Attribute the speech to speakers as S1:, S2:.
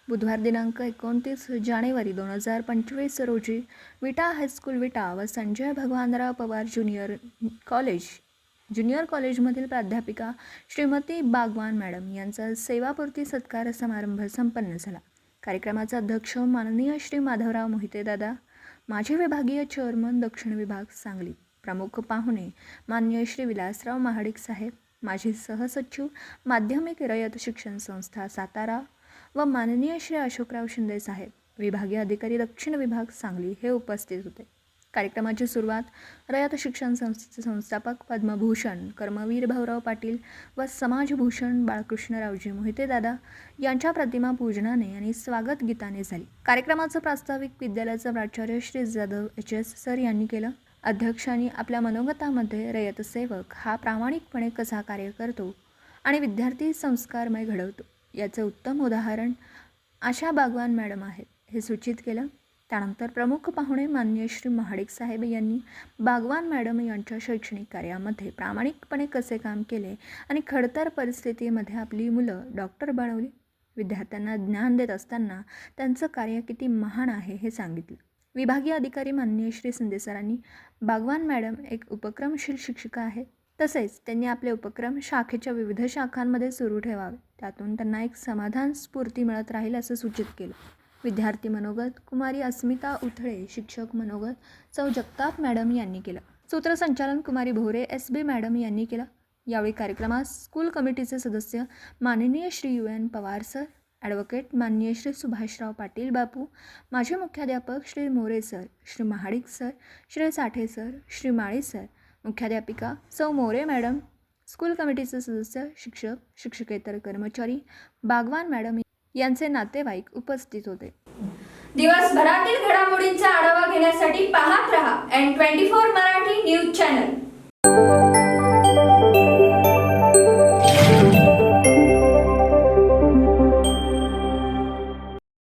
S1: बुधवार दिनांक 29 जानेवारी 2025 रोजी विटा हायस्कूल विटा व संजय भगवानराव पवार ज्युनियर कॉलेजमधील प्राध्यापिका श्रीमती बागवान मॅडम यांचा सेवापूर्ती सत्कार समारंभ संपन्न झाला। कार्यक्रमाचा अध्यक्ष माननीय श्री माधवराव मोहिते दादा, माजी विभागीय चेअरमन दक्षिण विभाग सांगली, प्रमुख पाहुणे माननीय श्री विलासराव महाडिक साहेब, माजी सहसचिव माध्यमिक रयत शिक्षण संस्था सातारा व माननीय श्री अशोकराव शिंदे साहेब, विभागीय अधिकारी दक्षिण विभाग सांगली हे उपस्थित होते। कार्यक्रमाची सुरुवात रयत शिक्षण संस्थेचे संस्थापक पद्मभूषण कर्मवीर भाऊराव पाटील व समाजभूषण बाळकृष्णरावजी मोहिते दादा यांच्या प्रतिमा पूजनाने आणि स्वागत गीताने झाली। कार्यक्रमाचं प्रास्ताविक विद्यालयाचे प्राचार्य श्री जाधव HS सर यांनी केलं। अध्यक्षांनी आपल्या मनोगतामध्ये रयत सेवक हा प्रामाणिकपणे कसा कार्य करतो आणि विद्यार्थी संस्कारमय घडवतो याचे उत्तम उदाहरण आशा बागवान मॅडम आहेत हे सूचित केलं। त्यानंतर प्रमुख पाहुणे माननीय श्री महाडिक साहेब यांनी बागवान मॅडम यांच्या शैक्षणिक कार्यामध्ये प्रामाणिकपणे कसे काम केले आणि खडतर परिस्थितीमध्ये आपली मुलं डॉक्टर बनवली, विद्यार्थ्यांना ज्ञान देत असताना त्यांचं कार्य किती महान आहे हे सांगितलं। विभागीय अधिकारी माननीय श्री शिंदे सरांनी बागवान मॅडम एक उपक्रमशील शिक्षिका आहेत, तसेच त्यांनी आपले उपक्रम शाखेच्या विविध शाखांमध्ये सुरू ठेवावे, त्यातून त्यांना एक समाधान स्फूर्ती मिळत राहील असं सूचित केलं। विद्यार्थी मनोगत कुमारी अस्मिता उथळे, शिक्षक मनोगत सौ जगताप मॅडम यांनी केलं। सूत्रसंचालन कुमारी भोरे SB मॅडम यांनी केलं। यावेळी कार्यक्रमात स्कूल कमिटीचे सदस्य माननीय Shri UN Pawar sir, advocate माननीय श्री सुभाषराव पाटील बापू, माजी मुख्याध्यापक श्री मोरे सर, श्री महाडिक सर, श्री साठे सर, श्री माळी सर, मुख्याध्यापिका सौ मोरे मॅडम, स्कूल कमिटीचे सदस्य, शिक्षक, शिक्षकेतर कर्मचारी, बागवान मॅडम यांचे नातेवाईक उपस्थित होते।
S2: दिवसभरातील घडामोडींचा आढावा घेण्यासाठी पाहत रहा N24 मराठी न्यूज चॅनल।